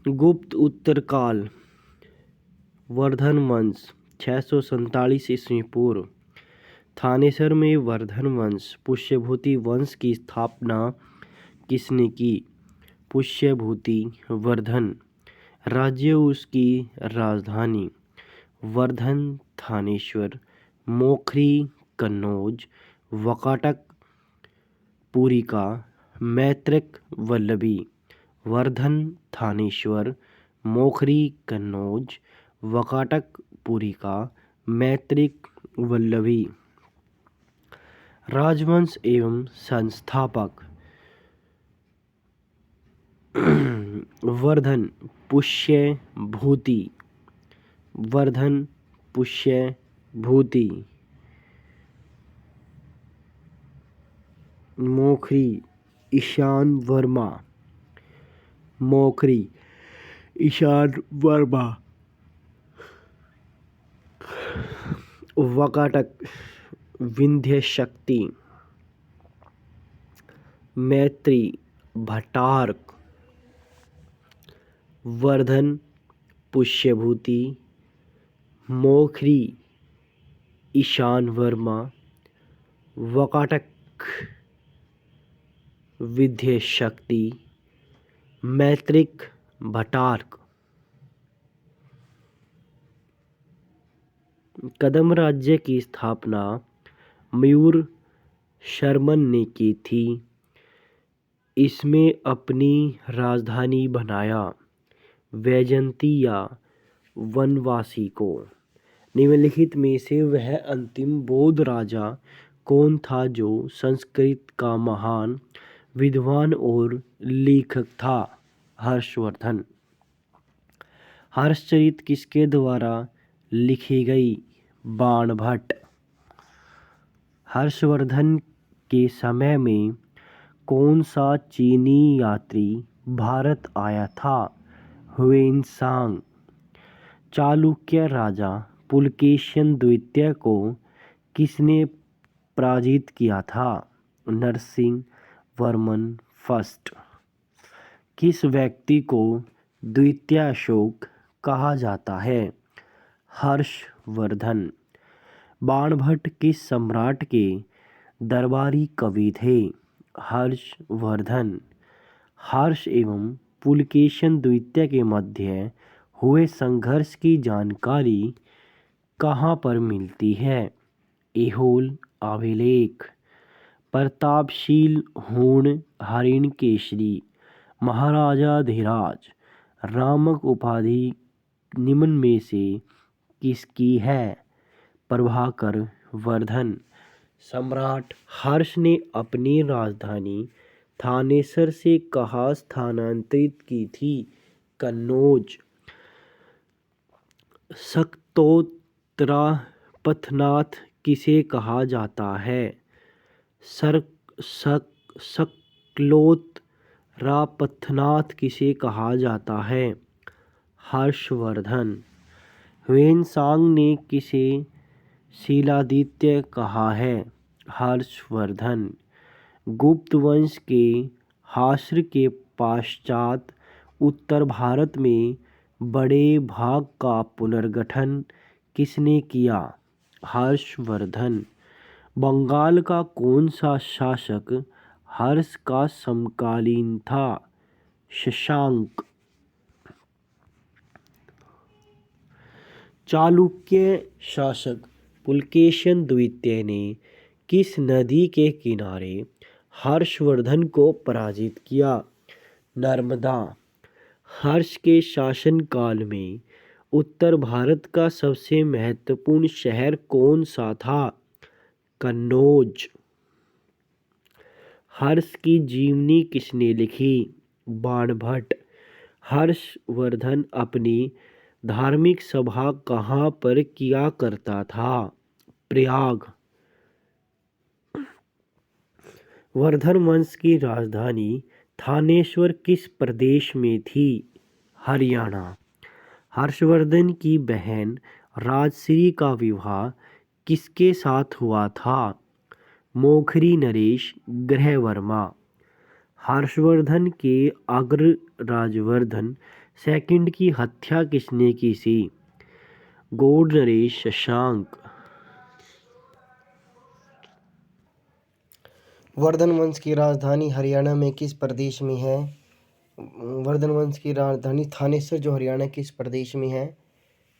गुप्त उत्तरकाल वर्धन वंश 647 ईस्वी पूर्व। थानेसर में वर्धन वंश पुष्यभूति वंश की स्थापना किसने की? पुष्यभूति वर्धन। राज्य उसकी राजधानी वर्धन, थानेश्वर, मोखरी, कन्नौज, वाकाटक, पुरिका, मैत्रिक, वल्लभी। वर्धन, थानेश्वर, मोखरी, कन्नौज, वाकाटक, पुरिका, मैत्रिक, वल्लभी। राजवंश एवं संस्थापक वर्धन पुष्यभूति। वर्धन पुष्यभूति। मोखरी ईशान वर्मा। मोखरी ईशान वर्मा। वाकाटक विंध्य शक्ति। मैत्री भट्टारक। वर्धन पुष्यभूति। मोखरी ईशान वर्मा। वाकाटक विंध्य शक्ति। मैत्रिक भट्टारक। कदम राज्य की स्थापना मयूर शर्मन ने की थी। इसमें अपनी राजधानी बनाया वैजयंती या वनवासी को। निम्नलिखित में से वह अंतिम बौद्ध राजा कौन था जो संस्कृत का महान विद्वान और लेखक था? हर्षवर्धन। हर्षचरित किसके द्वारा लिखी गई? बाणभट्ट। हर्षवर्धन के समय में कौन सा चीनी यात्री भारत आया था? ह्वेनसांग। चालुक्य राजा पुलकेशिन द्वितीय को किसने पराजित किया था? नरसिंह वर्मन फर्स्ट। किस व्यक्ति को द्वितीय अशोक कहा जाता है? हर्षवर्धन। बाणभट्ट किस सम्राट के दरबारी कवि थे? हर्षवर्धन। हर्ष एवं पुलकेशिन द्वितीय के मध्य हुए संघर्ष की जानकारी कहाँ पर मिलती है? ऐहोल अभिलेख। प्रतापशील हूण हरिणकेसरी महाराजाधिराज रामक उपाधि निम्न में से किसकी है? प्रभाकर वर्धन। सम्राट हर्ष ने अपनी राजधानी थानेसर से कहाँ स्थानांतरित की थी? कन्नौज। सक्लोतरापथनाथ किसे कहा जाता है? सक्लोतरापथनाथ किसे कहा जाता है? हर्षवर्धन। ह्वेनसांग ने किसे शीलादित्य कहा है? हर्षवर्धन। गुप्त वंश के ह्रास के पश्चात उत्तर भारत में बड़े भाग का पुनर्गठन किसने किया? हर्षवर्धन। बंगाल का कौन सा शासक हर्ष का समकालीन था? शशांक। चालुक्य शासक पुलकेशिन द्वितीय ने किस नदी के किनारे हर्षवर्धन को पराजित किया? नर्मदा। हर्ष के शासनकाल में उत्तर भारत का सबसे महत्वपूर्ण शहर कौन सा था? कन्नौज। हर्ष की जीवनी किसने लिखी? बाणभट्ट। हर्षवर्धन अपनी धार्मिक सभा कहाँ पर किया करता था? प्रयाग। वर्धन वंश की राजधानी थानेश्वर किस प्रदेश में थी? हरियाणा। हर्षवर्धन की बहन राजश्री का विवाह किसके साथ हुआ था? मोखरी नरेश गृहवर्मा। हर्षवर्धन के राजवर्धन सेकंड की हत्या किसने की थी? गौड़ नरेश शशांक। वर्धन वंश की राजधानी हरियाणा में किस प्रदेश में है? वर्धन वंश की राजधानी थानेसर जो हरियाणा किस प्रदेश में है?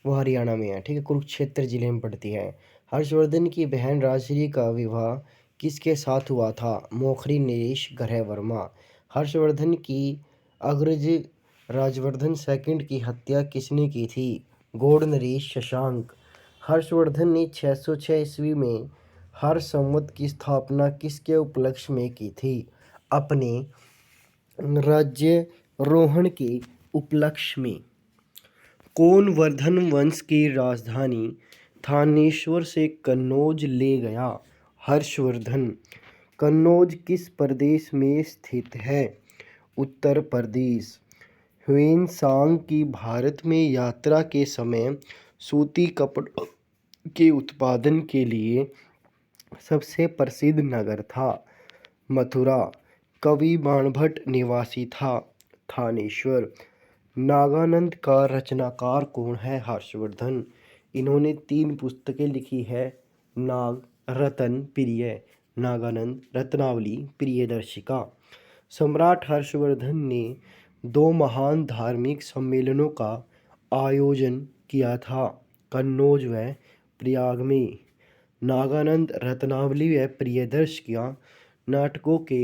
वो हरियाणा में है। ठीक है, कुरुक्षेत्र जिले में पड़ती है। हर्षवर्धन की बहन राजश्री का विवाह किसके साथ हुआ था? मोखरी नरेश ग्रह वर्मा। हर्षवर्धन की अग्रज राजवर्धन सेकंड की हत्या किसने की थी? गौड़ नरेश शशांक। हर्षवर्धन ने 606 ईस्वी में हर संवत की स्थापना किसके उपलक्ष्य में की थी? अपने राज्यारोहण के उपलक्ष्य में। कौन वर्धन वंश की राजधानी थानेश्वर से कन्नौज ले गया? हर्षवर्धन। कन्नौज किस प्रदेश में स्थित है? उत्तर प्रदेश। ह्वेनसांग की भारत में यात्रा के समय सूती कपड़ों के उत्पादन के लिए सबसे प्रसिद्ध नगर था मथुरा। कवि बाणभट्ट निवासी था थानेश्वर। नागानंद का रचनाकार कौन है? हर्षवर्धन। इन्होंने 3 पुस्तकें लिखी है। नाग रतन प्रिय, नागानंद रत्नावली प्रियदर्शिका। सम्राट हर्षवर्धन ने 2 महान धार्मिक सम्मेलनों का आयोजन किया था, कन्नौज व प्रयाग में। नागानंद रत्नावली व प्रियदर्शिका नाटकों के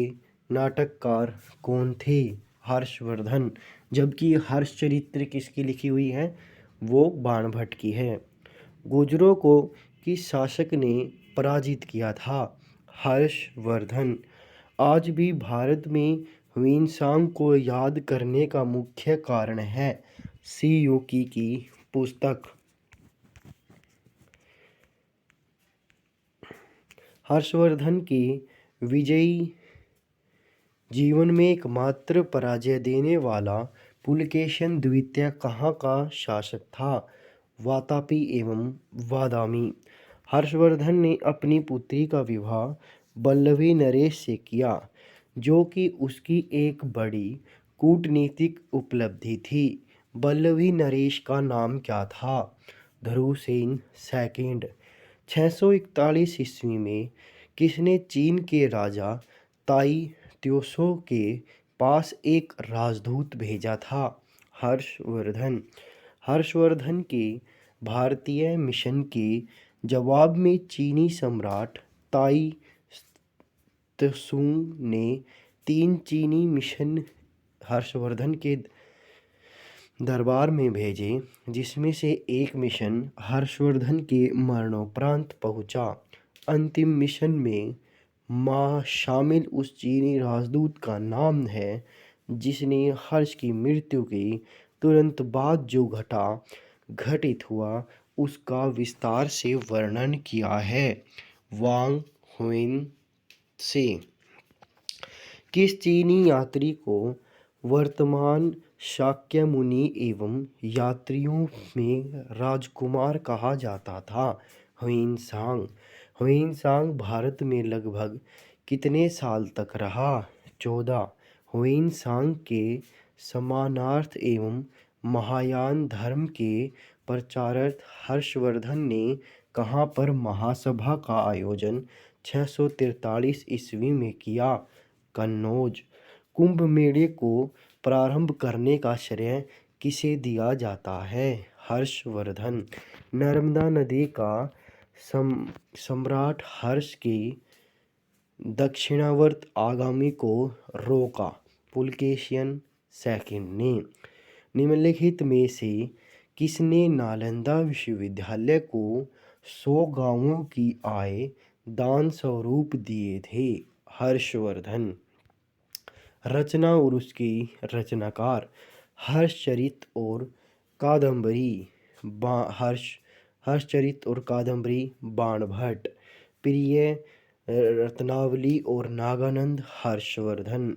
नाटककार कौन थे? हर्षवर्धन। जबकि हर्षचरित्र किसकी लिखी हुई है? वो बाणभट्ट की है। गुर्जरों को किस शासक ने पराजित किया था? हर्षवर्धन। आज भी भारत में ह्वेनसांग को याद करने का मुख्य कारण है सियुकी की पुस्तक। हर्षवर्धन की विजयी जीवन में एकमात्र पराजय देने वाला पुलकेशिन द्वितीय कहाँ का शासक था? वातापी एवं वादामी। हर्षवर्धन ने अपनी पुत्री का विवाह बल्लभी नरेश से किया, जो कि उसकी एक बड़ी कूटनीतिक उपलब्धि थी। बल्लभी नरेश का नाम क्या था? ध्रुवसेन सेकंड। 641 ईस्वी में किसने चीन के राजा ताई त्योसो के पास एक राजदूत भेजा था? हर्षवर्धन। हर्षवर्धन के भारतीय मिशन के जवाब में चीनी सम्राट ताई त्सुंग ने 3 चीनी मिशन हर्षवर्धन के दरबार में भेजे, जिसमें से एक मिशन हर्षवर्धन के मरणोपरांत पहुंचा। अंतिम मिशन में शामिल उस चीनी राजदूत का नाम है जिसने हर्ष की मृत्यु के तुरंत बाद जो घटित हुआ उसका विस्तार से वर्णन किया है। वांग हुएन से। किस चीनी यात्री को वर्तमान शाक्यमुनि एवं यात्रियों में राजकुमार कहा जाता था? ह्वेनसांग। ह्वेनसांग भारत में लगभग कितने साल तक रहा? 14। ह्वेनसांग के समानार्थ एवं महायान धर्म के प्रचारार्थ हर्षवर्धन ने कहाँ पर महासभा का आयोजन 643 ईस्वी में किया? कन्नौज। कुंभ मेले को प्रारंभ करने का श्रेय किसे दिया जाता है? हर्षवर्धन। नर्मदा नदी का सम्राट हर्ष के दक्षिणावर्त आगामी को रोका, पुलकेशिन सेकंड ने। निम्नलिखित में से किसने नालंदा विश्वविद्यालय को 100 गांवों की आय दान स्वरूप दिए थे? हर्षवर्धन। रचना और उसकी रचनाकार। हर्षचरित और कादम्बरी हर्षचरित और कादम्बरी बाणभट्ट। प्रिय रत्नावली और नागानंद हर्षवर्धन।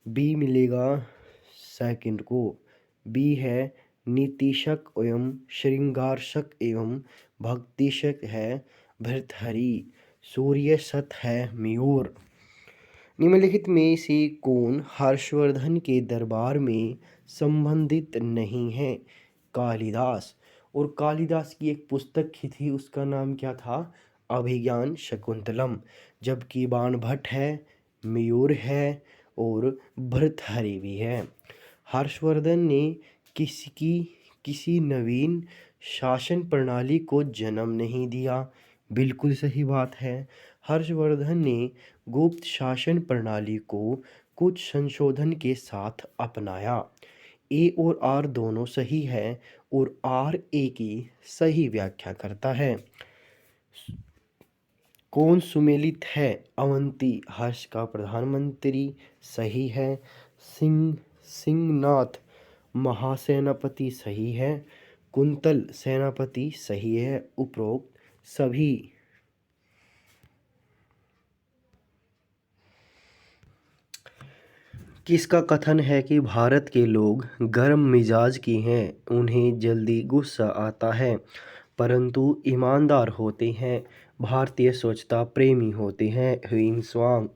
बी मिलेगा सेकंड को। बी है नीतिशक एवं श्रृंगारशक एवं भक्तिशक है भर्तृहरि। सूर्य सत है मयूर। निम्नलिखित में से कौन हर्षवर्धन के दरबार में संबंधित नहीं है? कालिदास। और कालिदास की एक पुस्तक ही थी, उसका नाम क्या था? अभिज्ञान शकुंतलम। जबकि बाणभट्ट है, मयूर है और भर्तृहरि भी है। हर्षवर्धन ने किसी नवीन शासन प्रणाली को जन्म नहीं दिया। बिल्कुल सही बात है। हर्षवर्धन ने गुप्त शासन प्रणाली को कुछ संशोधन के साथ अपनाया। ए और आर दोनों सही है और आर ए की सही व्याख्या करता है। कौन सुमेलित है? अवंती हर्ष का प्रधानमंत्री सही है। सिंहनाथ महासेनापति सही है। कुंतल सेनापति सही है। उपरोक्त सभी। किसका कथन है कि भारत के लोग गर्म मिजाज की हैं, उन्हें जल्दी गुस्सा आता है, परंतु ईमानदार होते हैं, भारतीय स्वच्छता प्रेमी होते हैं? ह्वेन-त्सांग।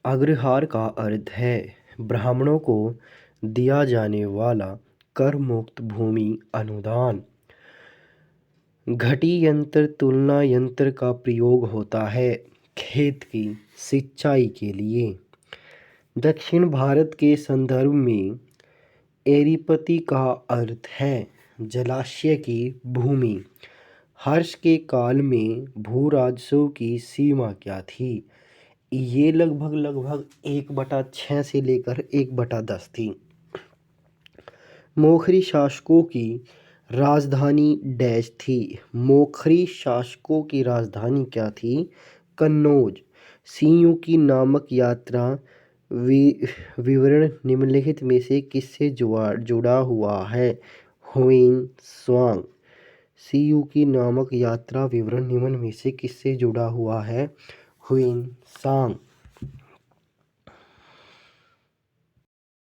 अग्रहार का अर्थ है ब्राह्मणों को दिया जाने वाला कर मुक्त भूमि अनुदान। घटी यंत्र तुलना यंत्र का प्रयोग होता है खेत की सिंचाई के लिए। दक्षिण भारत के संदर्भ में एरीपति का अर्थ है जलाशय की भूमि। हर्ष के काल में भू राजस्व की सीमा क्या थी? ये लगभग 1/6 से लेकर 1/10 थी। मोखरी शासकों की राजधानी डैश थी। मोखरी शासकों की राजधानी क्या थी? कन्नौज। सियुकी नामक यात्रा विवरण निम्नलिखित में से किससे जुड़ा हुआ है? ह्वेन-त्सांग। सियुकी नामक यात्रा विवरण निम्न में से किससे जुड़ा हुआ है? ह्वेन-त्सांग।